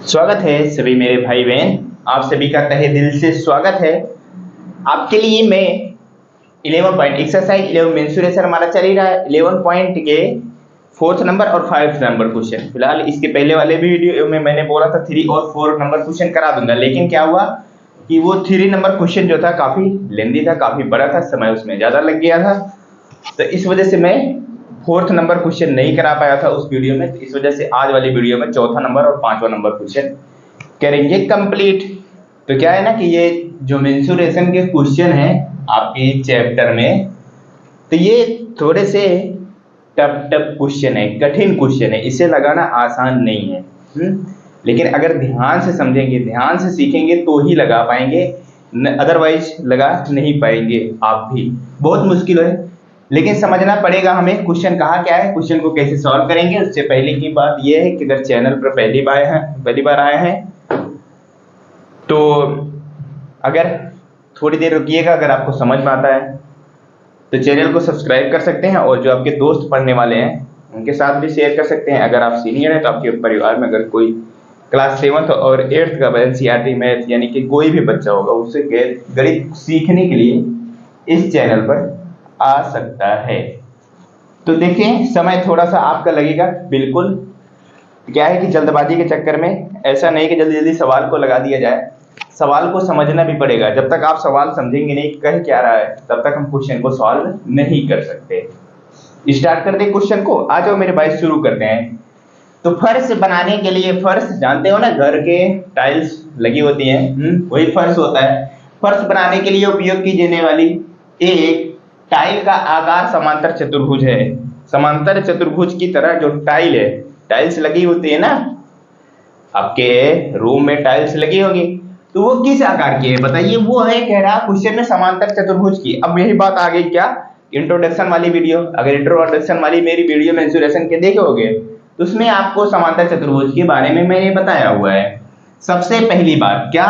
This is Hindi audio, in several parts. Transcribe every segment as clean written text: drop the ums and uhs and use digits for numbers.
स्वागत है सभी मेरे भाई बहन। आप सभी का तहे दिल से स्वागत है। आपके लिए मैं 11 पॉइंट एक्सरसाइज 11 मेंसुरेशन हमारा चल ही रहा है। 11 पॉइंट के 4th नंबर और 5th नंबर क्वेश्चन। फिलहाल इसके पहले वाले वीडियो में मैंने बोला था 3 और 4 नंबर क्वेश्चन करा दूंगा, लेकिन क्या हुआ कि वो 3 नंबर क्वेश्चन जो था काफी लेंदी था, काफी बड़ा था, समय उसमें ज्यादा लग गया था, तो इस वजह से मैं 4th नंबर क्वेश्चन नहीं करा पाया था उस वीडियो में। तो इस वजह से आज वाली वीडियो में 4था नंबर और 5वां नंबर क्वेश्चन करेंगे कंप्लीट। तो क्या है ना कि ये जो मेंसुरेशन के क्वेश्चन है आपके चैप्टर में, तो ये थोड़े से टफ क्वेश्चन है, कठिन क्वेश्चन है, इसे लगाना आसान नहीं है। लेकिन अगर ध्यान से समझेंगे, ध्यान से सीखेंगे तो ही लगा पाएंगे, अदरवाइज लगा नहीं पाएंगे आप भी। बहुत मुश्किल है, लेकिन समझना पड़ेगा हमें क्वेश्चन कहा क्या है, क्वेश्चन को कैसे सॉल्व करेंगे। उससे पहले की बात यह है कि अगर चैनल पर पहली बार आए हैं तो अगर थोड़ी देर रुकिएगा, अगर आपको समझ में आता है तो चैनल को सब्सक्राइब कर सकते हैं, और जो आपके दोस्त पढ़ने वाले हैं उनके साथ भी शेयर कर सकते हैं। अगर आप सीनियर हैं तो आपके परिवार में अगर कोई क्लास 7th और 8th का NCERT मैथ यानी कि कोई भी बच्चा होगा, उससे गणित सीखने के लिए इस चैनल पर आ सकता है। तो देखिए, समय थोड़ा सा आपका लगेगा, बिल्कुल क्या है कि जल्दबाजी के चक्कर में ऐसा नहीं कि जल्दी जल्दी सवाल को लगा दिया जाए, सवाल को समझना भी पड़ेगा। जब तक आप सवाल समझेंगे नहीं कह क्या रहा है, तब तक हम क्वेश्चन को सॉल्व नहीं कर सकते। स्टार्ट कर दे क्वेश्चन को, आ जाओ मेरे भाई, शुरू करते हैं। तो फर्श बनाने के लिए, फर्श जानते हो ना, घर के टाइल्स लगी होती हैं, वही फर्श होता है। फर्श बनाने के लिए उपयोग की जाने वाली एक टाइल का आकार समांतर चतुर्भुज है। समांतर चतुर्भुज की तरह जो टाइल है, टाइल्स लगी होती है ना, आपके रूम में टाइल्स लगी होगी, तो वो किस आकार की है बताइए। वो है कह रहा क्वेश्चन में समांतर चतुर्भुज की। अब यही बात आ गई क्या, इंट्रोडक्शन वाली वीडियो, अगर इंट्रोडक्शन वाली मेरी वीडियो मेंसुरेशन के देखोगे तो उसमें आपको समांतर चतुर्भुज के बारे में मैंने बताया हुआ है। सबसे पहली बात क्या,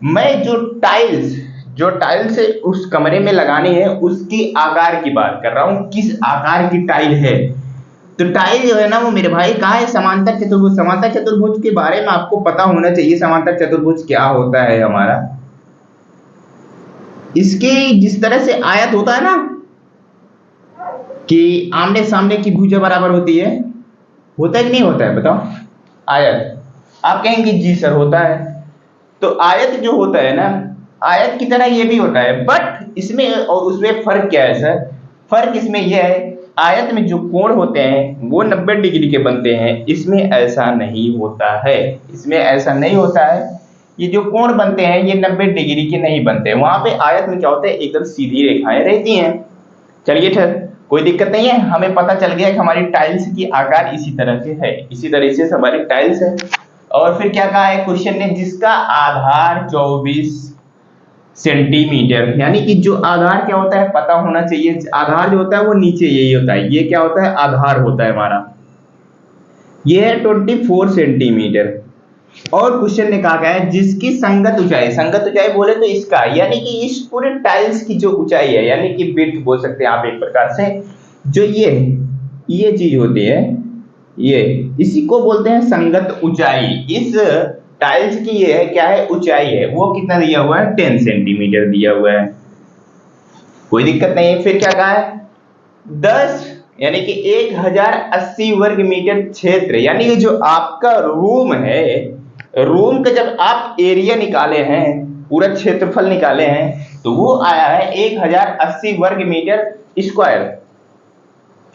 मैं जो टाइल्स उस कमरे में लगानी है उसकी आकार की बात कर रहा हूं, किस आकार की टाइल है। तो टाइल जो है ना वो मेरे भाई कहा है, समांतर चतुर्भुज। समांतर चतुर्भुज के बारे में आपको पता होना चाहिए, समांतर चतुर्भुज क्या होता है हमारा। इसके जिस तरह से आयत होता है ना कि आमने सामने की भुजा बराबर होती है, होता है कि नहीं होता है बताओ। आयत, आप कहेंगे जी सर होता है। तो आयत जो होता है ना, आयत की तरह ये भी होता है, बट इसमें और उसमें फर्क क्या है सर। फर्क इसमें यह है, आयत में जो कोण होते हैं वो 90 डिग्री के बनते हैं, इसमें ऐसा नहीं होता है। इसमें ऐसा नहीं होता है, ये जो कोण बनते हैं ये 90 डिग्री के नहीं बनते। वहां पे आयत में क्या होता है, एकदम सीधी रेखाएं रहती हैं। चलिए ठीक, कोई दिक्कत नहीं है, हमें पता चल गया कि हमारी टाइल्स की आकार इसी तरह से है, इसी तरह से हमारी टाइल्स है। और फिर क्या कहा है क्वेश्चन ने, जिसका आधार 24 सेंटीमीटर, यानी कि जो आधार क्या होता है पता होना चाहिए। आधार जो होता है वो नीचे यही होता है, ये क्या होता है, आधार होता है हमारा, ये है 24 सेंटीमीटर। और क्वेश्चन ने कहा गया है जिसकी संगत ऊंचाई, संगत ऊंचाई बोले तो इसका, यानी कि इस पूरे टाइल्स की जो ऊंचाई है, यानी कि विड्थ बोल सकते हैं आप एक प्रकार से, जो ये चीज होती है, ये इसी को बोलते हैं संगत ऊंचाई। इस टाइल्स की ये है क्या है, ऊंचाई है, वो कितना दिया हुआ है, 10 सेंटीमीटर दिया हुआ है, कोई दिक्कत नहीं है। फिर क्या कहा है, 10 यानी कि 1080 वर्ग मीटर क्षेत्र, यानी कि जो आपका रूम है, रूम का जब आप एरिया निकाले हैं, पूरा क्षेत्रफल निकाले हैं, तो वो आया है 1080 वर्ग मीटर स्क्वायर।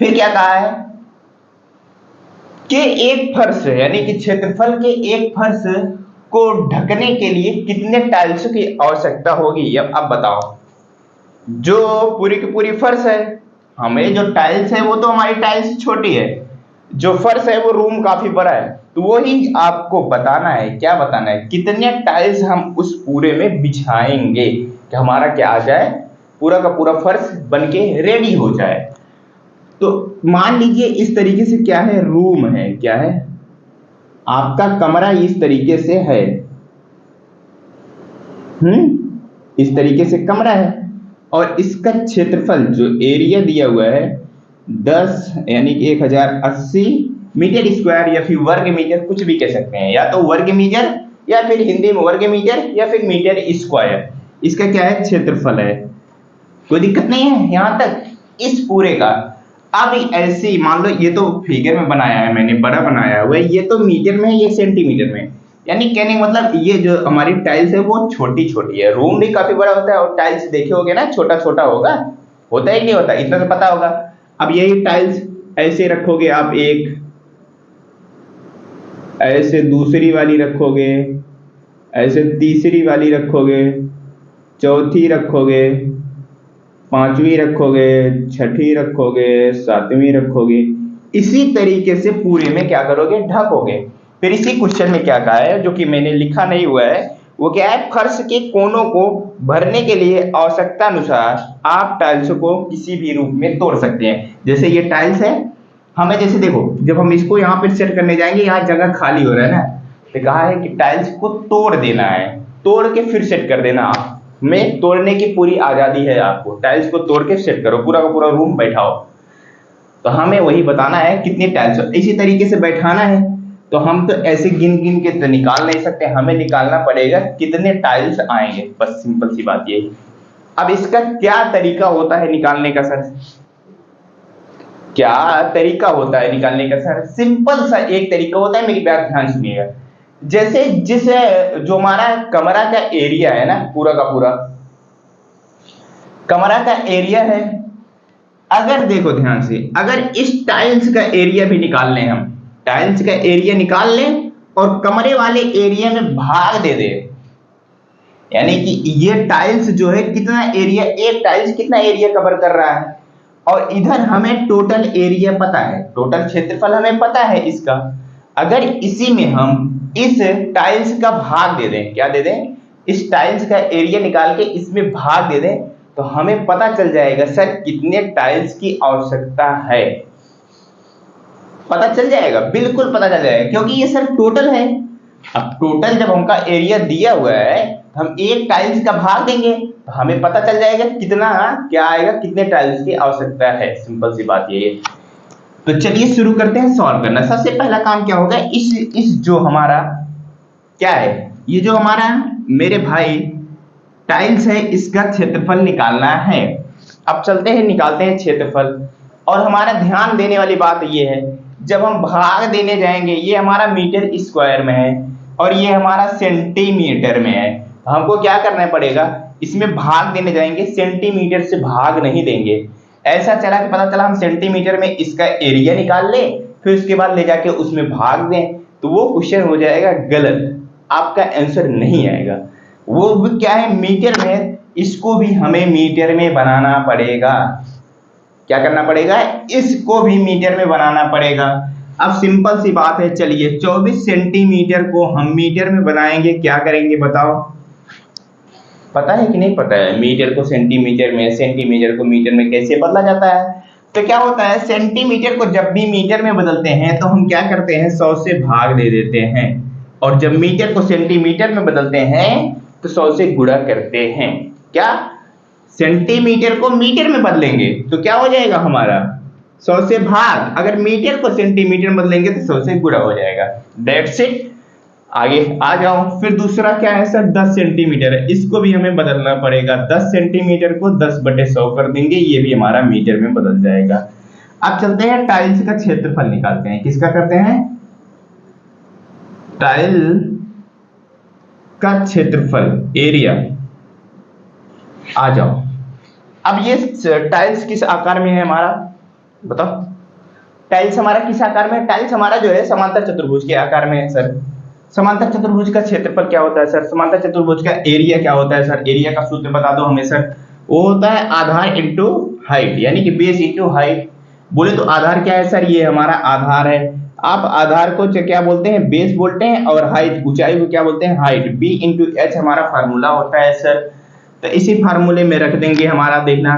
फिर क्या कहा है कि एक फर्श यानी कि क्षेत्रफल के एक फर्श को ढकने के लिए कितने टाइल्स की आवश्यकता होगी। अब बताओ, जो पूरी की पूरी फर्श है, हमें जो टाइल्स है वो तो हमारी टाइल्स छोटी है, जो फर्श है वो रूम काफी बड़ा है, तो वो ही आपको बताना है। क्या बताना है, कितने टाइल्स हम उस पूरे में बिछाएंगे कि हमारा क्या आ जाए, पूरा का पूरा फर्श बनके रेडी हो जाए। तो मान लीजिए इस तरीके से क्या है, रूम है, क्या है आपका कमरा, इस तरीके से है, इस तरीके से कमरा है, और इसका क्षेत्रफल जो एरिया दिया हुआ है 10 यानी कि 1080 मीटर स्क्वायर या फिर वर्ग मीटर, कुछ भी कह सकते हैं, या तो वर्ग मीटर या फिर हिंदी में वर्ग मीटर या फिर मीटर स्क्वायर, इसका क्या है क्षेत्रफल है। कोई दिक्कत नहीं है यहां तक इस पूरे का। अब ऐसे ही मान लो ये तो फिगर में बनाया है मैंने, बड़ा बनाया हुआ है, ये तो मीटर में है, ये सेंटीमीटर में, यानी कहने का मतलब ये जो हमारी टाइल्स है वो छोटी छोटी है। रूम भी काफी बड़ा होता है और टाइल्स देखे होगे ना, छोटा छोटा होता है कि नहीं होता, इतना तो पता होगा। अब यही टाइल्स ऐसे रखोगे आप, एक ऐसे दूसरी वाली रखोगे, ऐसे तीसरी वाली रखोगे, चौथी रखोगे, पांचवी रखोगे, छठी रखोगे, सातवीं रखोगे, इसी तरीके से पूरे में क्या करोगे, ढकोगे। फिर इसी क्वेश्चन में क्या कहा है, जो कि मैंने लिखा नहीं हुआ है, वो क्या है, फर्श के कोनों को भरने के लिए आवश्यकता अनुसार आप टाइल्स को किसी भी रूप में तोड़ सकते हैं। जैसे ये टाइल्स है, हमें जैसे देखो जब हम इसको यहाँ पे सेट करने जाएंगे, यहाँ जगह खाली हो रहा है ना, तो कहा है कि टाइल्स को तोड़ देना है, तोड़ के फिर सेट कर देना। आप में तोड़ने की पूरी आजादी है आपको, टाइल्स को तोड़ के सेट करो, पूरा का पूरा रूम बैठाओ। तो हमें वही बताना है कितनी टाइल्स, इसी तरीके से बैठाना है। तो हम तो ऐसे गिन गिन के तो निकाल नहीं सकते, हमें निकालना पड़ेगा कितने टाइल्स आएंगे, बस सिंपल सी बात यही। अब इसका क्या तरीका होता है निकालने का सर, क्या तरीका होता है निकालने का सर? सिंपल सा एक तरीका होता है, मेरी बात ध्यान सुनिएगा। जैसे जिस जो हमारा कमरा का एरिया है ना, पूरा का पूरा कमरा का एरिया है, अगर देखो ध्यान से, अगर इस टाइल्स का एरिया भी निकाल लें, हम टाइल्स का एरिया निकाल लें और कमरे वाले एरिया में भाग दे दे, यानी कि ये टाइल्स जो है कितना एरिया, एक टाइल्स कितना एरिया कवर कर रहा है, और इधर हमें टोटल एरिया पता है, टोटल क्षेत्रफल हमें पता है इसका। अगर इसी में हम इस टाइल्स का भाग दे दें, क्या दे दें, इस टाइल्स का एरिया निकाल के इसमें भाग दे दें, तो हमें पता चल जाएगा सर कितने टाइल्स की आवश्यकता है। पता चल जाएगा, बिल्कुल पता चल जाएगा, क्योंकि ये सर टोटल है। अब टोटल जब हमका एरिया दिया हुआ है, हम एक टाइल्स का भाग देंगे तो हमें पता चल जाएगा कितना क्या आएगा, कितने टाइल्स की आवश्यकता है। सिंपल सी बात ये है। तो चलिए शुरू करते हैं सॉल्व करना। सबसे पहला काम क्या होगा, इस जो हमारा क्या है, ये जो हमारा मेरे भाई टाइल्स है, इसका क्षेत्रफल निकालना है। अब चलते हैं निकालते हैं क्षेत्रफल। और हमारा ध्यान देने वाली बात ये है, जब हम भाग देने जाएंगे, ये हमारा मीटर स्क्वायर में है और ये हमारा सेंटीमीटर में है, हमको क्या करना पड़ेगा, इसमें भाग देने जाएंगे, सेंटीमीटर से भाग नहीं देंगे। ऐसा चला कि पता चला हम सेंटीमीटर में इसका एरिया निकाल ले, फिर उसके बाद ले जाके उसमें भाग दें, तो वो क्वेश्चन हो जाएगा गलत, आपका आंसर नहीं आएगा। वो भी क्या है, मीटर में, इसको भी हमें मीटर में बनाना पड़ेगा। क्या करना पड़ेगा, इसको भी मीटर में बनाना पड़ेगा। अब सिंपल सी बात है, चलिए 24 सेंटीमीटर को हम मीटर में बनाएंगे, क्या करेंगे बताओ, पता है कि नहीं पता है, मीटर को सेंटीमीटर में, सेंटीमीटर को मीटर में कैसे बदला जाता है? तो क्या होता है, सेंटीमीटर को जब भी मीटर में बदलते हैं तो हम क्या करते हैं, 100 से भाग दे देते हैं, और जब मीटर को सेंटीमीटर में बदलते हैं तो 100 से गुणा करते हैं। क्या सेंटीमीटर को मीटर में बदलेंगे तो क्या हो जाएगा हमारा, 100 से भाग, अगर मीटर को सेंटीमीटर में बदलेंगे तो 100 से गुणा हो जाएगा। That's it. आगे आ जाओ। फिर दूसरा क्या है सर, 10 सेंटीमीटर है, इसको भी हमें बदलना पड़ेगा। 10 सेंटीमीटर को 10/100 कर देंगे, ये भी हमारा मीटर में बदल जाएगा। अब चलते हैं टाइल्स का क्षेत्रफल निकालते हैं। किसका करते हैं, टाइल का क्षेत्रफल, एरिया। आ जाओ। अब ये टाइल्स किस आकार में है हमारा, बताओ, टाइल्स हमारा किस आकार में है? टाइल्स हमारा जो है समांतर चतुर्भुज के आकार में है सर। समांतर चतुर्भुज का क्षेत्रफल क्या होता है सर, समांतर चतुर्भुज का एरिया क्या होता है सर? एरिया का सूत्र बता दो हमें सर। वो होता है आधार इंटू हाइट, यानी कि बेस इंटू हाइट। बोले तो आधार क्या है सर, ये हमारा आधार है। आप आधार को क्या बोलते हैं, बेस बोलते हैं, और हाइट, ऊंचाई को क्या बोलते हैं, हाइट। बी इंटू एच हमारा फार्मूला होता है सर। तो इसी फार्मूले में रख देंगे हमारा, देखना।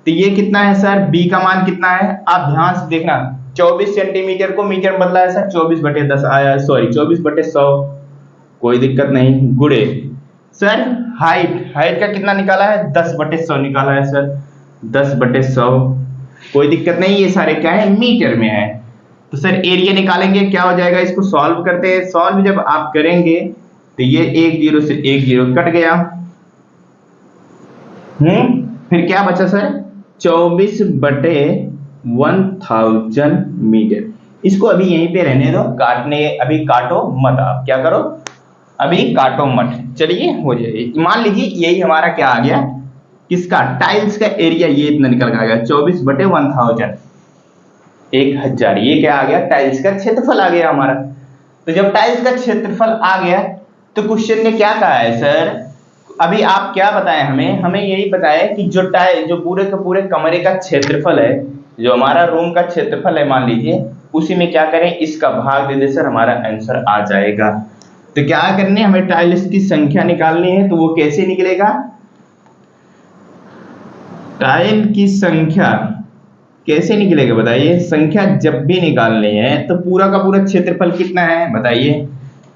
तो ये कितना है सर, बी का मान कितना है, आप ध्यान से देखना। 24 सेंटीमीटर को मीटर में बदला है सर, 24/10 आया, सॉरी 24/100, कोई दिक्कत नहीं, गुणे सर हाइट, हाइट का कितना निकाला है, 10/100 निकाला है सर, 10/100, कोई दिक्कत नहीं, ये सारे क्या है, मीटर में है। तो सर एरिया निकालेंगे, क्या हो जाएगा, इसको सॉल्व करते हैं। सॉल्व जब आप करेंगे तो ये 1 0 से 1 0 कट गया। फिर क्या बचा सर, 24/1000 मीटर। इसको अभी यहीं पे रहने दो, काटने अभी काटो मत, आप क्या करो अभी काटो मत। चलिए हो जाए, मान लीजिए यही हमारा क्या आ गया, किसका, टाइल्स का एरिया ये इतना निकल के आ गया 24/1000, 1000। ये क्या आ गया, टाइल्स का क्षेत्रफल आ गया हमारा। तो जब टाइल्स का क्षेत्रफल आ गया तो क्वेश्चन ने क्या कहा है सर, अभी आप क्या बताएं हमें, हमें यही बताया कि जो पूरे के पूरे कमरे का क्षेत्रफल है, जो हमारा रूम का क्षेत्रफल है मान लीजिए, उसी में क्या करें, इसका भाग दे दे सर, हमारा आंसर आ जाएगा। तो क्या करने, हमें टाइल्स की संख्या निकालनी है। तो वो कैसे निकलेगा, टाइल की संख्या कैसे निकलेगा बताइए। संख्या जब भी निकालनी है तो पूरा का पूरा क्षेत्रफल कितना है बताइए।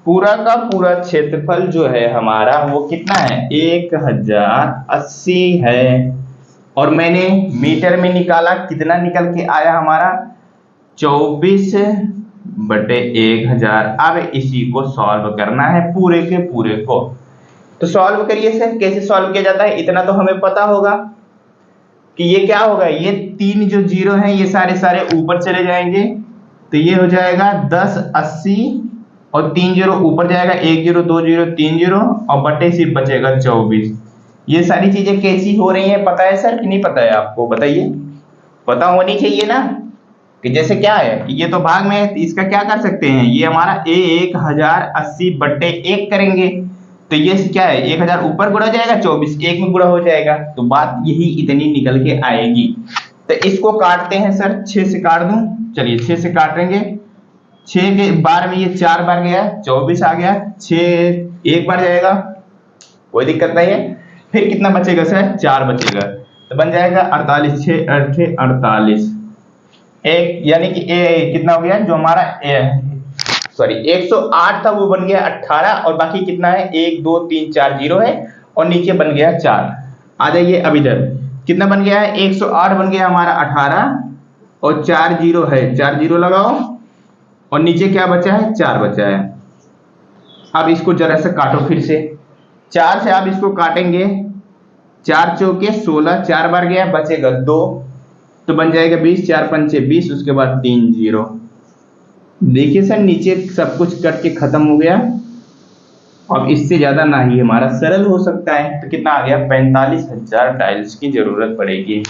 पूरा का पूरा क्षेत्रफल जो है हमारा वो कितना है, 1080 है। और मैंने मीटर में निकाला, कितना निकल के आया हमारा, 24/1000। अब इसी को सॉल्व करना है पूरे के पूरे को। तो सॉल्व करिए सर, कैसे सॉल्व किया जाता है, इतना तो हमें पता होगा कि ये क्या होगा, ये 3 जो जीरो हैं ये सारे सारे ऊपर चले जाएंगे। तो ये हो जाएगा 1080 और 3 जीरो ऊपर जाएगा, 1 0 2 0 3 0 और बटे से बचेगा 24। ये सारी चीजें कैसी हो रही हैं पता है सर कि नहीं पता है आपको, बताइए। पता होनी चाहिए ना, कि जैसे क्या है कि ये तो भाग में है, तो इसका क्या कर सकते हैं, ये हमारा 1080/1 करेंगे। तो ये क्या है, 1000 ऊपर गुणा हो जाएगा, 24 1 में गुणा हो जाएगा। तो बात यही इतनी निकल के आएगी। तो इसको काटते हैं सर, 6 से काट दूं, चलिए 6 से काटेंगे। 6 के बार में ये 4 बार गया, 24 आ गया, 6 एक बार जाएगा, कोई दिक्कत नहीं है। फिर कितना बचेगा सर, 4 बचेगा, तो बन जाएगा 48, 6 8 48। एक यानी कि कितना हो गया जो हमारा सॉरी 108 था वो बन गया 18, और बाकी कितना है 1 2 3 4 जीरो है, और नीचे बन गया 4। आ जाइए अब इधर, कितना बन गया है, 108 बन गया हमारा 18, और 4 जीरो है, 4 जीरो लगाओ, और नीचे क्या बचा है, 4 बचा है। अब इसको जरा से काटो फिर से, 4 से आप इसको काटेंगे, 4 चौके 16, 4 बार गया, बचेगा 2, तो बन जाएगा 20, 4 पंचे 20, उसके बाद 3 जीरो। देखिए सर नीचे सब कुछ कट के खत्म हो गया। अब इससे ज्यादा ना ही हमारा सरल हो सकता है। तो कितना आ गया, 45,000 टाइल्स की जरूरत पड़ेगी।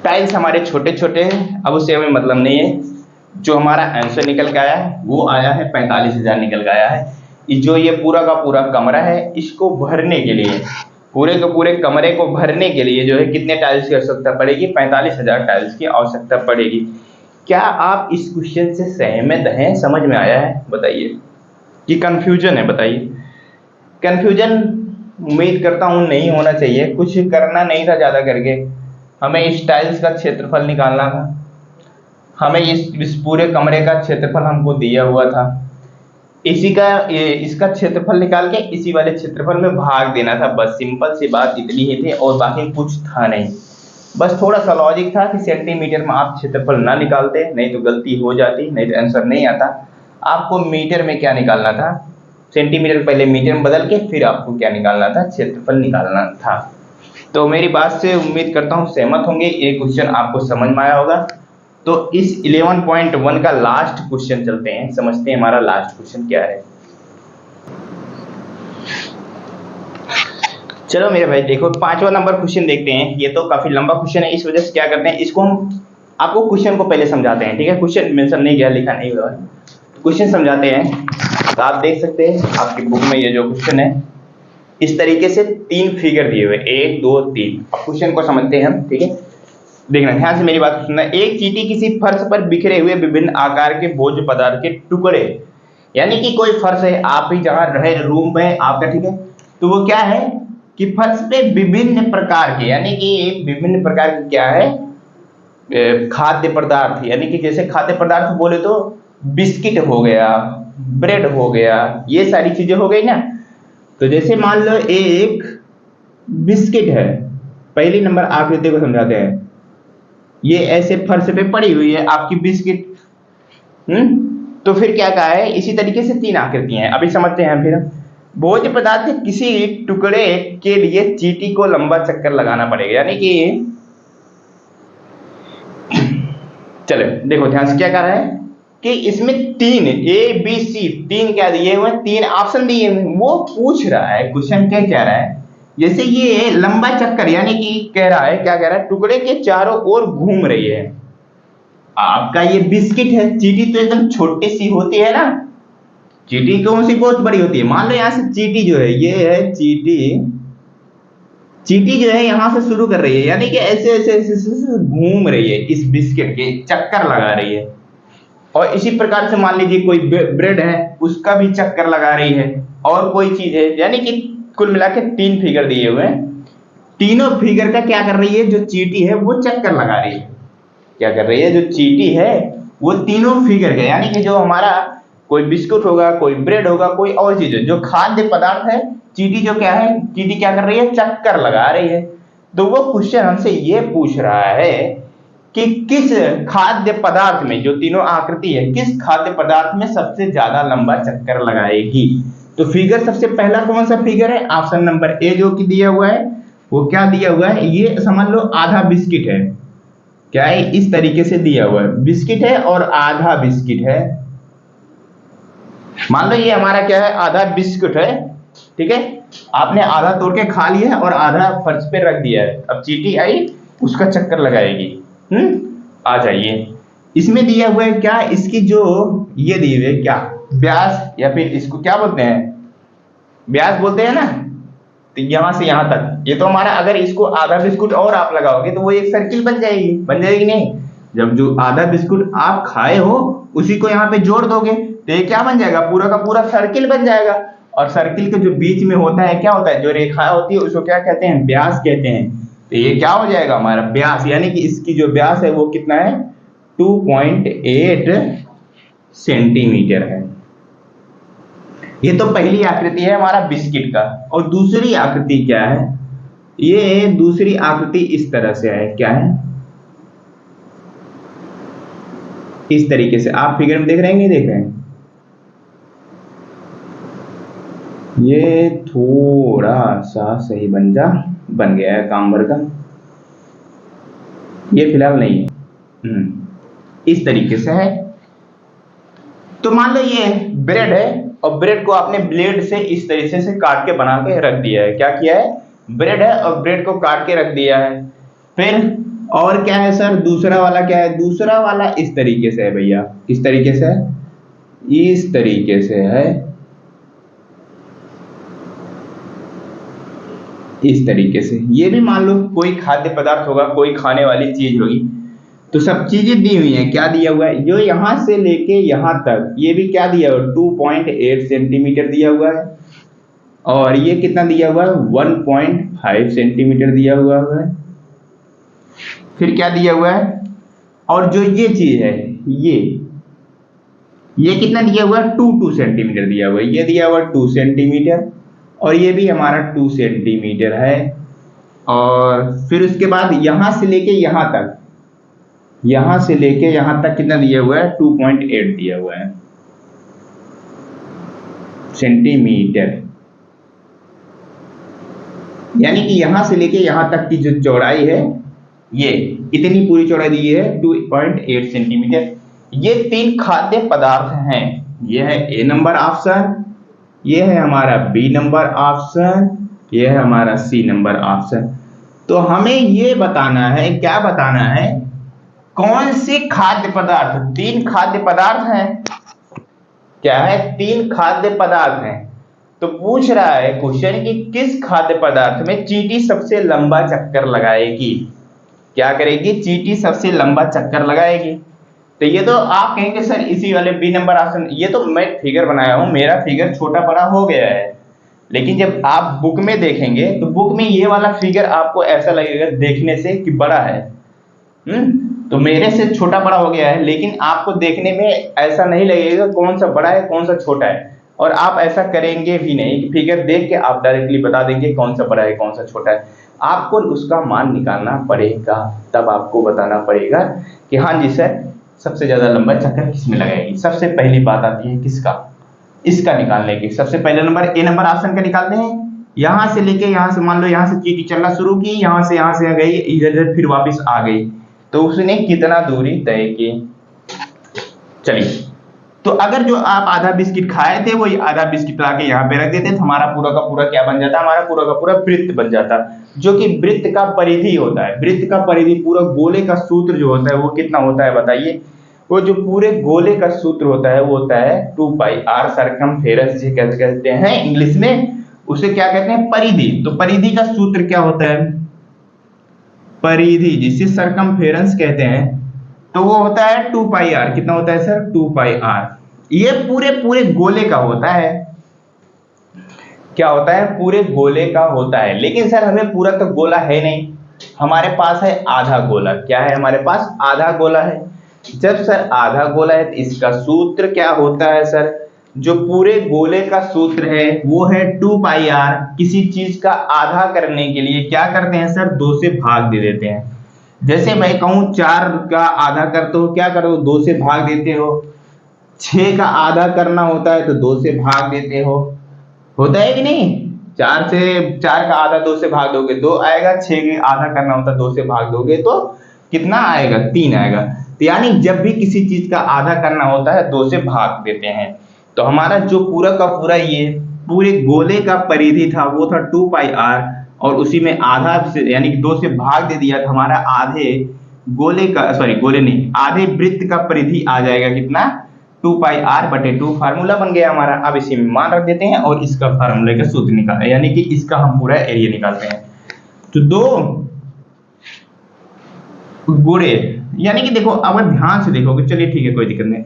टाइल्स हमारे छोटे छोटे हैं, अब उससे हमें मतलब नहीं है। जो हमारा आंसर निकल के आया है वो आया है 45,000 निकल के आया है। जो ये पूरा का पूरा कमरा है, इसको भरने के लिए, पूरे के पूरे कमरे को भरने के लिए जो है कितने टाइल्स की आवश्यकता पड़ेगी, 45,000 टाइल्स की आवश्यकता पड़ेगी। क्या आप इस क्वेश्चन से सहमत हैं, समझ में आया है बताइए, कि कंफ्यूजन है बताइए। कंफ्यूजन उम्मीद करता हूं नहीं होना चाहिए, कुछ करना नहीं था ज्यादा करके। हमें इस टाइल्स का क्षेत्रफल निकालना था, हमें इस पूरे कमरे का क्षेत्रफल हमको दिया हुआ था, इसका क्षेत्रफल निकाल के इसी वाले क्षेत्रफल में भाग देना था। बस सिंपल सी बात इतनी ही थी, और बाकी कुछ था नहीं। बस थोड़ा सा लॉजिक था कि सेंटीमीटर में आप क्षेत्रफल ना निकालते, नहीं तो गलती हो जाती, नहीं तो आंसर नहीं आता। आपको मीटर में क्या निकालना था, सेंटीमीटर पहले मीटर में बदल के फिर आपको क्या निकालना था, क्षेत्रफल निकालना था। तो मेरी बात से उम्मीद करता हूँ सहमत होंगे, ये क्वेश्चन आपको समझ में आया होगा। तो इस 11.1 का लास्ट क्वेश्चन चलते हैं, समझते हैं हमारा लास्ट क्वेश्चन क्या है। चलो मेरे भाई देखो, 5वां नंबर क्वेश्चन देखते हैं। ये तो काफी लंबा क्वेश्चन है, इस वजह से क्या करते हैं, इसको हम आपको क्वेश्चन को पहले समझाते हैं, ठीक है। क्वेश्चन मेंशन नहीं किया, लिखा नहीं हुआ, क्वेश्चन समझाते हैं। तो आप देख सकते हैं आपकी बुक में ये जो क्वेश्चन है, इस तरीके से 3 फिगर दिए हुए, 1 2 3। अब क्वेश्चन को समझते हैं हम, ठीक है। देखना ध्यान से मेरी बात सुनना। एक चींटी किसी फर्श पर बिखरे हुए विभिन्न आकार के भोज्य पदार्थ के टुकड़े, यानी कि कोई फर्श है, आप ही जहां रहे रूम में आपका, ठीक है, तो वो क्या है कि फर्श पे विभिन्न प्रकार के, यानी कि विभिन्न प्रकार के क्या है, खाद्य पदार्थ, यानी कि जैसे खाद्य पदार्थ बोले तो बिस्किट हो गया, ब्रेड हो गया, ये सारी चीजें हो गई ना। तो जैसे मान लो एक बिस्किट है, पहली नंबर आकृति को समझाते हैं। ये ऐसे फर्श पे पड़ी हुई है आपकी बिस्किट। तो फिर क्या कहा है, इसी तरीके से 3 आकृतियां हैं। अभी समझते हैं फिर। भोज्य पदार्थ के किसी टुकड़े के लिए चींटी को लंबा चक्कर लगाना पड़ेगा, यानी कि चलो देखो ध्यान से क्या कह रहा है कि इसमें 3 ABC 3 क्या दिए हुए हैं, 3 ऑप्शन दिए हुए हैं। वो पूछ रहा है, क्वेश्चन क्या कह रहा है, जैसे ये लंबा चक्कर, यानी कि कह रहा है, क्या कह रहा है, टुकड़े के चारों ओर घूम रही है। आपका ये बिस्किट है, चींटी तो एकदम छोटी सी होती है ना, चींटी कौन सी बहुत बड़ी होती है। मान लो यहां से चींटी जो है, ये है चींटी, चींटी जो है यहां से शुरू कर रही है, यानी कि ऐसे ऐसे ऐसे, ऐसे घूम रही है, इस बिस्किट के चक्कर लगा रही है। और इसी प्रकार से मान लीजिए कोई ब्रेड है, उसका भी चक्कर लगा रही है, और कोई चीज है, यानी कि कुल मिला के 3 फिगर दिए हुए हैं। तीनों फिगर का क्या कर रही है, जो चींटी है वो चक्कर लगा रही है। क्या कर रही है, जो चींटी है वो तीनों फिगर का, यानी कि जो हमारा कोई बिस्कुट होगा, कोई ब्रेड होगा, कोई और चीज है, जो खाद्य पदार्थ है, चींटी जो क्या है, चींटी क्या कर रही है, चक्कर लगा रही है। तो वो क्वेश्चन हमसे ये पूछ रहा है कि किस खाद्य पदार्थ में, जो तीनों आकृति है, किस खाद्य पदार्थ में सबसे ज्यादा लंबा चक्कर लगाएगी। तो फिगर सबसे पहला कौन सा फिगर है, ऑप्शन नंबर ए जो कि दिया हुआ है, वो क्या दिया हुआ है, ये समझ लो आधा बिस्किट है। क्या है, इस तरीके से दिया हुआ है, बिस्किट है और आधा बिस्किट है। मान लो ये हमारा क्या है, आधा बिस्कुट है, ठीक है, आपने आधा तोड़ के खा लिया है और आधा फर्श पे रख दिया है। अब चींटी आई, उसका चक्कर लगाएगी। आ जाइए, इसमें दिया हुआ है क्या, इसकी जो ये दी हुई है क्या, व्यास, या फिर इसको क्या बोलते हैं, व्यास बोलते हैं ना। तो यहां से यहां तक, ये तो हमारा, अगर इसको आधा बिस्कुट और आप लगाओगे तो वो एक सर्किल बन जाएगी, बन जाएगी नहीं। जब जो आधा बिस्कुट आप खाए हो उसी को यहाँ पे जोड़ दोगे तो ये क्या बन जाएगा, पूरा का पूरा सर्किल बन जाएगा। और सर्किल के जो बीच में होता है, क्या होता है, जो रेखा होती है उसको क्या कहते हैं, व्यास कहते हैं। तो ये क्या हो जाएगा हमारा व्यास, यानी कि इसकी जो व्यास है वो कितना है, 2.8 सेंटीमीटर है। ये तो पहली आकृति है हमारा बिस्किट का। और दूसरी आकृति क्या है, ये दूसरी आकृति इस तरह से है, क्या है, इस तरीके से। आप फिगर में देख रहे हैं, नहीं देख रहे हैं, ये थोड़ा सा सही बन गया है काम भर का, ये फिलहाल नहीं है। इस तरीके से है। तो मान लो ये ब्रेड है और ब्रेड को आपने ब्लेड से इस तरीके से काट के बना के रख दिया है। क्या किया है, ब्रेड है और ब्रेड को काट के रख दिया है। फिर और क्या है सर, दूसरा वाला क्या है, दूसरा वाला इस तरीके से है भैया, किस तरीके से है, इस तरीके से है, इस तरीके से। ये भी मान लो कोई खाद्य पदार्थ होगा, कोई खाने वाली चीज होगी। तो सब चीजें दी हुई हैं, क्या दिया हुआ है, जो यहां से लेके यहां तक, ये भी क्या दिया हुआ है, 2.8 सेंटीमीटर दिया हुआ है। और ये कितना दिया हुआ है, 1.5 सेंटीमीटर दिया हुआ है। फिर क्या दिया हुआ है, और जो ये चीज है, ये कितना दिया हुआ है, 2 सेंटीमीटर दिया हुआ है। ये दिया हुआ है 2 सेंटीमीटर, और ये भी हमारा 2 सेंटीमीटर है। और फिर उसके बाद यहां से लेके यहां तक, यहां से लेके यहां तक कितना दिया हुआ है, 2.8 दिया हुआ है सेंटीमीटर। यानी कि यहां से लेके यहां तक की जो चौड़ाई है, ये इतनी पूरी चौड़ाई दी है 2.8 सेंटीमीटर। ये 3 खाद्य पदार्थ हैं। ये है ए नंबर ऑप्शन, ये है हमारा बी नंबर ऑप्शन, ये है हमारा सी नंबर ऑप्शन। तो हमें ये बताना है, क्या बताना है, कौन से खाद्य पदार्थ, 3 खाद्य पदार्थ हैं, क्या है, 3 खाद्य पदार्थ हैं। तो पूछ रहा है क्वेश्चन कि किस खाद्य पदार्थ में चींटी सबसे लंबा चक्कर लगाएगी। क्या करेगी, चींटी सबसे लंबा चक्कर लगाएगी। तो ये तो आप कहेंगे सर इसी वाले बी नंबर ऑप्शन, ये तो मैं फिगर बनाया हूं, मेरा फिगर छोटा बड़ा हो गया है। लेकिन जब आप बुक में देखेंगे तो बुक में ये वाला फिगर आपको ऐसा लगेगा देखने से कि बड़ा है। तो मेरे से छोटा बड़ा हो गया है, लेकिन आपको देखने में ऐसा नहीं लगेगा कौन सा बड़ा है कौन सा छोटा है। और आप ऐसा करेंगे भी नहीं, फिगर देख के आप डायरेक्टली बता देंगे कौन सा बड़ा है कौन सा छोटा है। आपको उसका मान निकालना पड़ेगा, तब आपको बताना पड़ेगा कि हाँ जी सर सबसे ज्यादा लंबा चक्कर किस में लगाएगी। सबसे पहली बात आती है किसका, इसका निकालने की। सबसे पहले नंबर ए नंबर ऑप्शन का निकालते हैं। यहां से लेके यहां से, मान लो यहां से चीटी चलना शुरू की, यहां से गई, इधर फिर वापस आ गई, तो उसने कितना दूरी तय की। चलिए, तो अगर जो आप आधा बिस्किट खाए थे वो आधा बिस्किट लाके यहाँ पे रख देते तो हमारा पूरा का पूरा क्या बन जाता, हमारा पूरा का पूरा वृत्त बन जाता, जो कि वृत्त का परिधि होता है। वृत्त का परिधि, पूरा गोले का सूत्र जो होता है वो कितना होता है बताइए। वो जो पूरे गोले का सूत्र होता है वो होता है 2πr सरकमफेरेंस, जिसे कहते हैं इंग्लिश में, उसे क्या कहते हैं, परिधि। तो परिधि का सूत्र क्या होता है, परिधि जिसे सरकमफेरेंस कहते हैं, तो वो होता है 2πr। कितना होता है सर, 2πr। ये पूरे गोले का होता है। क्या होता है, पूरे गोले का होता है। लेकिन सर हमें पूरा तो गोला है नहीं, हमारे पास है आधा गोला। क्या है हमारे पास, आधा गोला है। जब सर आधा गोला है तो इसका सूत्र क्या होता है सर, जो पूरे गोले का सूत्र है वो है 2πr। किसी चीज का आधा करने के लिए क्या करते हैं सर, 2 से भाग दे देते हैं। जैसे मैं कहूं 4 का आधा करते हो, क्या करो, 2 से भाग देते हो। 6 का आधा करना होता है तो 2 से भाग देते हो, होता है कि नहीं। 4 का आधा 2 से भाग दोगे 2 आएगा, 6 का आधा करना होता है 2 से भाग दोगे तो कितना आएगा, 3 आएगा। तो यानी जब भी किसी चीज का आधा करना होता है 2 से भाग देते हैं। तो हमारा जो पूरा का पूरा ये पूरे गोले का परिधि था वो था 2πr, और उसी में आधा से यानी कि 2 से भाग दे दिया तो हमारा आधे गोले का, सॉरी गोले नहीं, आधे वृत्त का परिधि आ जाएगा कितना, 2πr/2। फार्मूला बन गया हमारा। अब इसी में मान रख देते हैं और इसका फार्मूले का सूत्र निकालते हैं, यानी कि इसका हम पूरा एरिया निकालते हैं। तो 2 गुणे, यानी कि देखो अगर ध्यान से देखोगे, चलिए ठीक है कोई दिक्कत नहीं,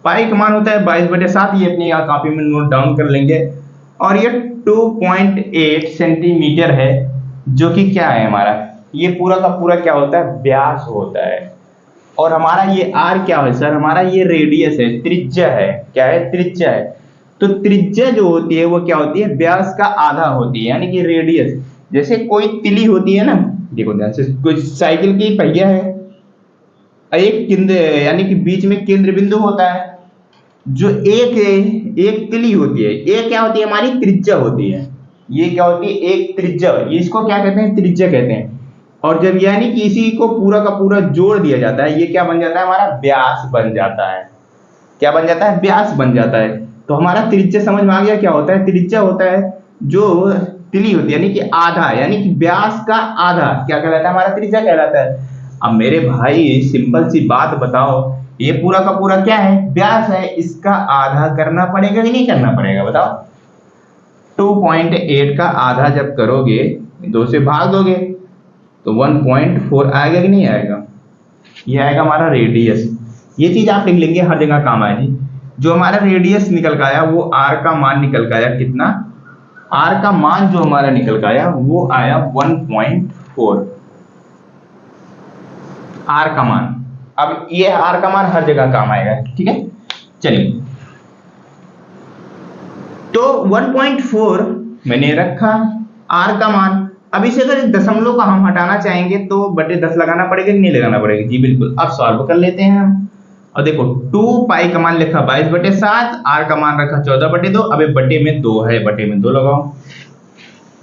पाई का मान होता है 22/7, ये अपनी यहाँ कॉपी में नोट डाउन कर लेंगे। और ये 2.8 सेंटीमीटर है, जो कि क्या है हमारा, ये पूरा का पूरा क्या होता है, व्यास होता है। और हमारा ये r क्या है सर, हमारा ये रेडियस है, त्रिज्या है। क्या है, त्रिज्या है। तो त्रिज्या जो होती है वो क्या होती है, व्यास का आधा होती है, यानी कि रेडियस। जैसे कोई तिली होती है ना, देखो ध्यान से, कोई साइकिल की पहिया है, एक केंद्र यानी कि बीच में केंद्र बिंदु होता है, जो एक तिली होती है, ये क्या होती है, हमारी त्रिज्या होती है। ये क्या होती है, एक त्रिज्या, इसको क्या कहते हैं, त्रिज्या कहते हैं। और जब यानी कि इसी को पूरा का पूरा जोड़ दिया जाता है, ये क्या बन जाता है, हमारा व्यास बन जाता है। क्या बन जाता है, व्यास बन जाता है। तो हमारा त्रिज्या समझ में आ गया क्या होता है, त्रिज्या होता है जो तिली होती है, यानी कि आधा, यानी कि व्यास का आधा क्या कहलाता है, हमारा त्रिज्या कहलाता है। अब मेरे भाई सिंपल सी बात बताओ, ये पूरा का पूरा क्या है, व्यास है, इसका आधा करना पड़ेगा कि नहीं करना पड़ेगा बताओ। 2.8 का आधा जब करोगे 2 से भाग दोगे तो 1.4 आएगा कि नहीं आएगा, ये आएगा हमारा रेडियस। ये चीज आप लिख लेंगे, हर जगह काम आएगी। जो हमारा रेडियस निकल का आया वो r का मान निकल का आया कितना, r का मान जो हमारा निकल का आया वो आया 1.4, r का मान। अब ये r का मान हर जगह काम आएगा, ठीक है। चलिए, तो 1.4 मैंने रखा r का मान। अब इसे अगर दशमलव का हम हटाना चाहेंगे तो बटे 10 लगाना पड़ेगा कि नहीं लगाना पड़ेगा, जी बिल्कुल। अब सॉल्व कर लेते हैं हम। और देखो 2π का मान लिखा 22/7, r का मान रखा 14/2। अब बटे में 2 है, बटे में 2 लगाओ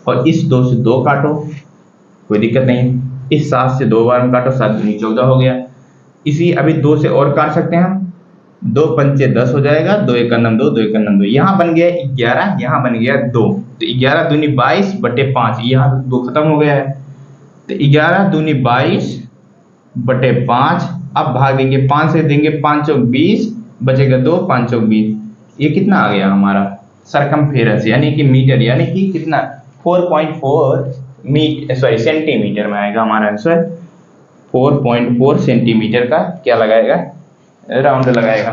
और इस 2 से 2 काटो, कोई दिक्कत नहीं। इस 7 से 2 बार में काटो, 7 दूनी 14 हो गया। इसी अभी 2 से और काट सकते हैं हम, 2 पंचे 10 हो जाएगा, 2 1 2, 2 1 2, यहाँ बन गया 11, यहाँ बन गया 2। तो 11 दूनी 22/5, यहाँ 2 खत्म हो गया है। तो 11 दूनी 22/5। अब भाग देंगे 5 से, देंगे 5 चौक 20, बचेगा 2, 5 चौक 20। ये कितना आ गया हमारा सरकमफेरेंस, यानी कि मीटर, यानी कि कितना 4.4 सेंटीमीटर में आएगा हमारा आंसर। 4.4 सेंटीमीटर का क्या लगाएगा, राउंड लगाएगा।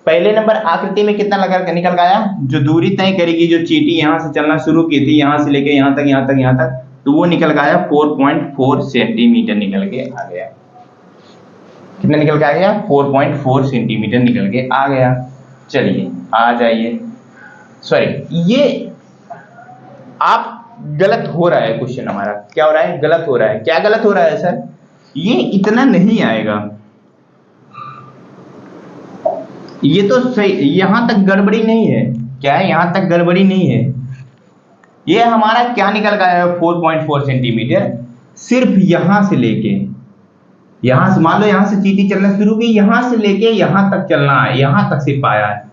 पहले नंबर आकृति में कितना लगा निकल गया, जो दूरी तय करेगी, जो चींटी यहाँ से चलना शुरू की थी, यहाँ से लेके यहाँ तक, तो वो निकल गया 4.4 सेंटीमीटर निकल के आ गया। कितना निकल के आ गया, 4.4 सेंटीमीटर निकल के आ गया। चलिए आ जाइए, सॉरी ये आप गलत हो रहा है क्वेश्चन हमारा। क्या हो रहा है? गलत हो रहा है। क्या गलत हो रहा है सर? ये इतना नहीं आएगा, ये तो सही, यहां तक गड़बड़ी नहीं है। क्या है? यहां तक गड़बड़ी नहीं है। ये हमारा क्या निकल गया है? 4.4 सेंटीमीटर। सिर्फ यहां से लेके यहां से, मान लो यहां से चींटी चलना शुरू की, यहां से लेके यहां तक चलना है, यहां तक सिर्फ आया है।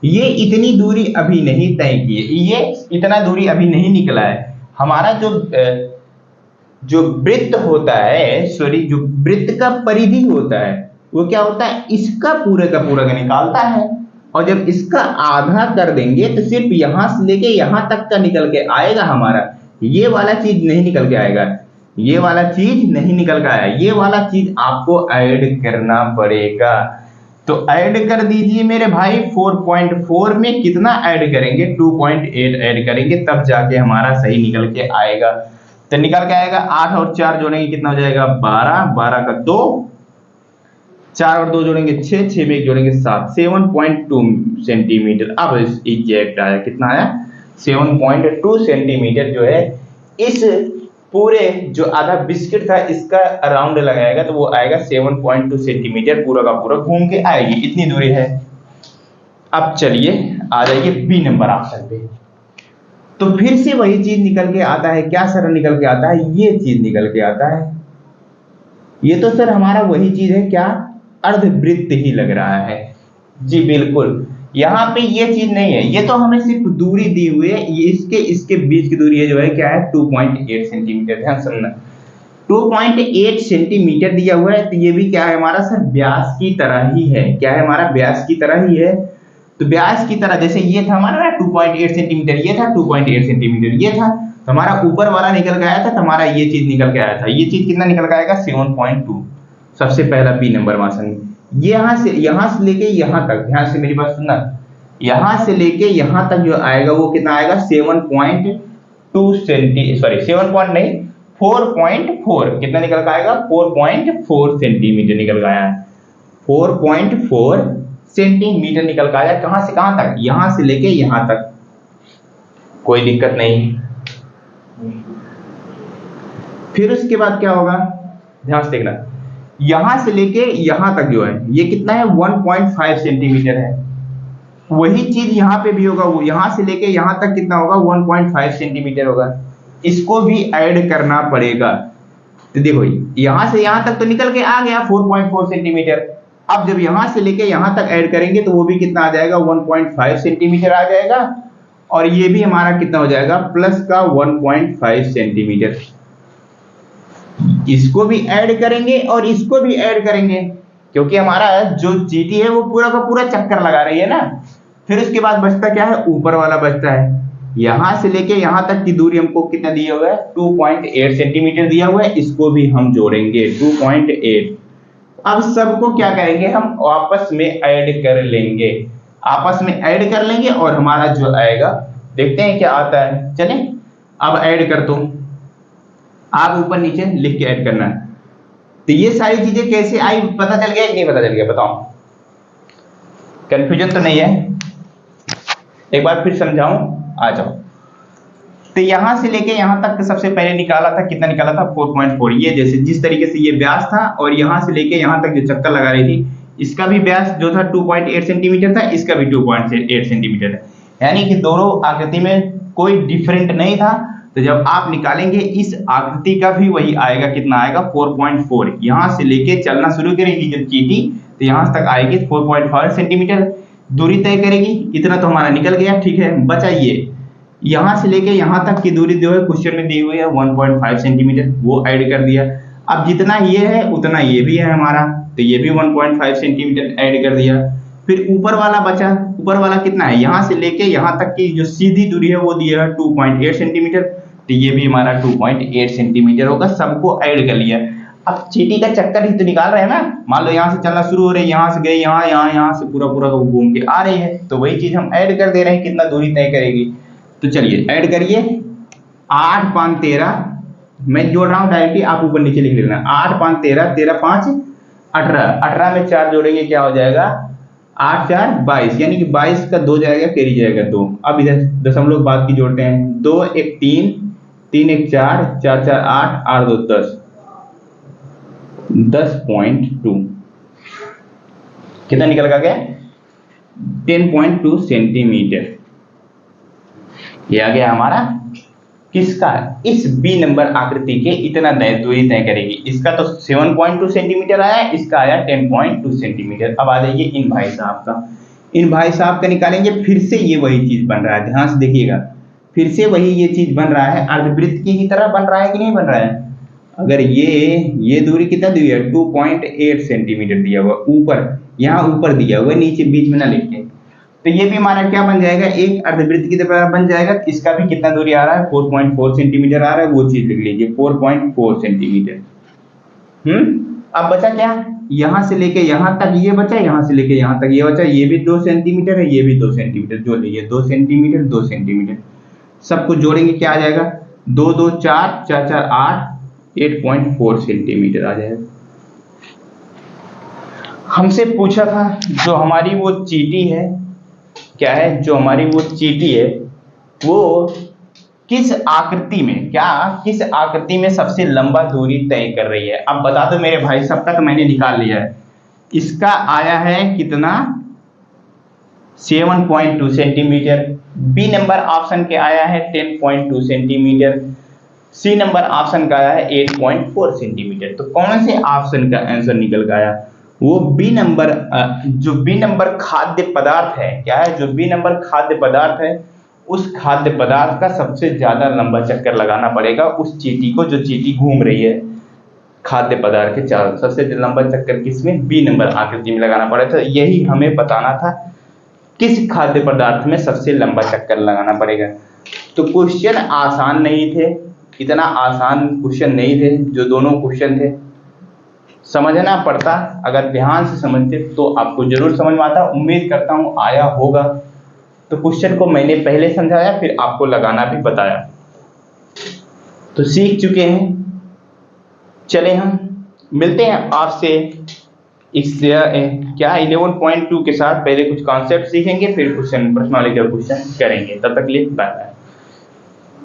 ये इतनी दूरी अभी नहीं तय की है, ये इतना दूरी अभी नहीं निकला है। हमारा जो वृत्त होता है, सॉरी, जो वृत्त का परिधि होता है वो क्या होता है? इसका पूरे का पूरा का निकालता है। और जब इसका आधा कर देंगे तो सिर्फ यहां से लेके यहां तक का निकल के आएगा हमारा। ये वाला चीज नहीं निकल के आएगा, ये वाला चीज नहीं निकल के आया, ये वाला चीज आपको ऐड करना पड़ेगा। तो ऐड कर दीजिए मेरे भाई। 4.4 में कितना ऐड करेंगे? 2.8 ऐड करेंगे, तब जाके हमारा सही निकल के आएगा। तो निकल के आएगा 8 और 4 जोड़ेंगे कितना हो जाएगा? 12, 12 का 2, 4 और 2 जोड़ेंगे 6, 6 में 1 जोड़ेंगे 7, 7.2 सेंटीमीटर। अब एग्जैक्ट आया, कितना आया? 7.2 सेंटीमीटर जो है इस पूरे जो आधा बिस्किट था इसका राउंड लगाएगा तो वो आएगा 7.2 सेंटीमीटर, पूरा का पूरा घूम के आएगी, इतनी दूरी है। अब चलिए आ जाइए बी नंबर ऑप्शन पे। तो फिर से वही चीज निकल के आता है। क्या सर निकल के आता है? ये चीज निकल के आता है। ये तो सर हमारा वही चीज है, क्या? अर्धवृत्त ही लग रहा है। जी बिल्कुल, यहाँ पे ये चीज नहीं है, ये तो हमें सिर्फ दूरी दी हुई है। ये इसके बीच की दूरी है जो है क्या है? 2.8 सेंटीमीटर। ध्यान सुनना, 2.8 सेंटीमीटर दिया हुआ है, तो ये भी क्या है हमारा सर? व्यास की तरह ही है। क्या है हमारा? व्यास की तरह ही है। तो व्यास की तरह, जैसे ये था हमारा 2.8 सेंटीमीटर, ये था 2.8 सेंटीमीटर, ये था, तो हमारा ऊपर वाला निकल के आया था, तो हमारा ये चीज निकल के आया था। ये चीज कितना निकल के आएगा? 7.2। सबसे पहला बी नंबर मासन, यहां से लेके यहां तक, ध्यान से मेरी बात सुनना, यहां से लेके यहां तक जो आएगा वो कितना आएगा? 7.2 सॉरी 7 पॉइंट नहीं, 4.4। कितना निकल के आएगा? 4.4 सेंटीमीटर निकल के आया है। 4.4 सेंटीमीटर निकल के आया। कहां से कहां तक? यहां से लेके यहां तक। कोई दिक्कत नहीं। फिर उसके बाद क्या होगा? ध्यान से देखना, यहां से लेके यहां तक जो है ये कितना है? 1.5 सेंटीमीटर है। वही चीज यहां पे भी होगा, वो यहां से लेके यहां तक कितना होगा? 1.5 सेंटीमीटर होगा। इसको भी ऐड करना पड़ेगा। तो देखो यहां से यहां तक तो निकल के आ गया 4.4 सेंटीमीटर। अब जब यहां से लेके यहां तक ऐड करेंगे तो वो भी कितना आ जाएगा? 1.5 सेंटीमीटर आ जाएगा। और ये भी हमारा कितना हो जाएगा? प्लस का 1.5 सेंटीमीटर। इसको भी ऐड करेंगे और इसको भी ऐड करेंगे, क्योंकि हमारा जो चींटी है वो पूरा का पूरा चक्कर लगा रही है ना। फिर उसके बाद बचता क्या है? ऊपर वाला बचता है। यहां से लेके यहां तक की दूरी हमको कितना दिया हुआ है? 2.8 सेंटीमीटर दिया हुआ है। इसको भी हम जोड़ेंगे 2.8। अब सबको क्या करेंगे? हम आपस में ऐड कर लेंगे, आपस में ऐड कर लेंगे और हमारा जो आएगा देखते हैं क्या आता है। चलें अब ऐड कर दो, आप ऊपर नीचे लिख के ऐड करना है। तो ये सारी चीजें कैसे आई? पता चल गया कि नहीं पता चल गया? बताओ, कंफ्यूजन तो नहीं है? एक बार फिर समझाऊं, आ जाओ। तो यहां से लेके यहां तक सबसे पहले निकाला था, कितना निकाला था? 4.4। ये जैसे जिस तरीके से ये व्यास था और यहां से लेके यहां तक जो चक्कर लगा रही थी, इसका भी व्यास जो था 2.8 सेंटीमीटर था, इसका भी 2.8 सेंटीमीटर है। यानी कि दोनों आकृति में कोई डिफरेंट नहीं था। तो जब आप निकालेंगे इस आकृति का भी वही आएगा, कितना आएगा? 4.4। यहां से लेके चलना शुरू करेगी जब चींटी, तो यहां तक आएगी 4.5 सेंटीमीटर दूरी तय करेगी। इतना तो हमारा निकल गया, ठीक है। बचा ये यहां से लेके यहां तक की दूरी जो है क्वेश्चन में दी हुई है 1.5 सेंटीमीटर, वो ऐड कर दिया। अब जितना ये है उतना ये भी है हमारा, तो ये भी 1.5 सेंटीमीटर ऐड कर दिया। फिर ऊपर वाला बचा, ऊपर वाला कितना है? यहां से लेके यहां तक की जो सीधी दूरी है वो दिया है 2.8 सेंटीमीटर, तो ये भी हमारा 2.8 सेंटीमीटर होगा। सबको ऐड कर लिया। अब चींटी का चक्कर ही तो निकाल रहे हैं ना। मान लो यहां से चलना शुरू हो रही है, यहां से गए यहाँ, यहाँ से पूरा पूरा घूम के आ रही है, तो वही चीज हम ऐड कर दे रहे हैं, कितना दूरी तय करेगी। तो चलिए ऐड करिए। 8 5 13, मैं जोड़ रहा हूँ डायरेक्टली, आप ऊपर नीचे लिख लेना। 8 5 13, 13 5 18, 18 में 4 जोड़ेंगे क्या हो जाएगा? 8 4 22, यानी कि 22 का 2 जाएगा, कैरी जाएगा 2। अब इधर दशमलव बाद की जोड़ते हैं, 2 1 3 3 1 4, 4 4 8, 8 2 10, 10.2 कितना निकल गया? 10.2 सेंटीमीटर। ये आ गया हमारा किसका? इस बी नंबर आकृति के इतना दूरी तय करेगी। इसका तो 7.2 सेंटीमीटर आया, इसका आया 10.2 सेंटीमीटर। अब आ जाइए इन भाई साहब का। इन भाई साहब का निकालेंगे, फिर से ये वही चीज बन रहा है, ध्यान से देखिएगा, फिर से वही ये चीज बन रहा है, अर्धवृत्त की ही तरह बन रहा है कि नहीं बन रहा है? अगर ये दूरी कितना दी है? 2.8 सेंटीमीटर दिया हुआ, ऊपर यहाँ ऊपर दिया हुआ, नीचे बीच में ना लिखे, तो ये भी हमारा क्या बन जाएगा? एक अर्धवृत्त की तरह बन जाएगा। इसका भी कितना दूरी आ रहा है? 4.4 सेंटीमीटर आ रहा है, वो चीज लिख लीजिए, 4.4 सेंटीमीटर। अब बचा क्या? यहां से लेके यहां तक ये बचा, यहां से लेके यहां तक ये बचा, ये भी 2 सेंटीमीटर है, ये भी 2 सेंटीमीटर, जो लीजिए 2 सेंटीमीटर 2 सेंटीमीटर, सबको जोड़ेंगे क्या आ जाएगा? 2 2 4, 4 4 8, 8.4 सेंटीमीटर आ जाएगा। हमसे पूछा था जो हमारी वो चीटी है, क्या है? जो हमारी वो चीटी है वो किस आकृति में, किस आकृति में सबसे लंबा दूरी तय कर रही है? अब बता दो मेरे भाई, सब तक मैंने निकाल लिया है। इसका आया है कितना? 7.2 सेंटीमीटर। बी नंबर ऑप्शन के आया है 10.2 सेंटीमीटर। सी नंबर ऑप्शन का आया है 8.4 सेंटीमीटर। तो कौन से ऑप्शन का आंसर निकल गया? वो बी नंबर, जो बी नंबर खाद्य पदार्थ है, क्या है? जो बी नंबर खाद्य पदार्थ है, उस खाद्य पदार्थ का सबसे ज्यादा लंबा चक्कर लगाना पड़ेगा उस चीटी को, जो चीटी घूम रही है खाद्य पदार्थ के चारों। सबसे लंबा चक्कर किसमें? बी नंबर आकृति में लगाना पड़ेगा। तो यही हमें बताना था, किस खाद्य पदार्थ में सबसे लंबा चक्कर लगाना पड़ेगा। तो क्वेश्चन आसान नहीं थे, इतना आसान क्वेश्चन नहीं थे जो दोनों क्वेश्चन थे, समझना पड़ता। अगर ध्यान से समझते तो आपको जरूर समझ में आता। उम्मीद करता हूं आया होगा। तो क्वेश्चन को मैंने पहले समझाया, फिर आपको लगाना भी बताया, तो सीख चुके हैं। चले हम मिलते हैं आपसे इस क्या 11.2 के साथ। पहले कुछ कॉन्सेप्ट सीखेंगे, फिर क्वेश्चन, प्रश्नावली का क्वेश्चन करेंगे। तब तक के लिए बाय बाय।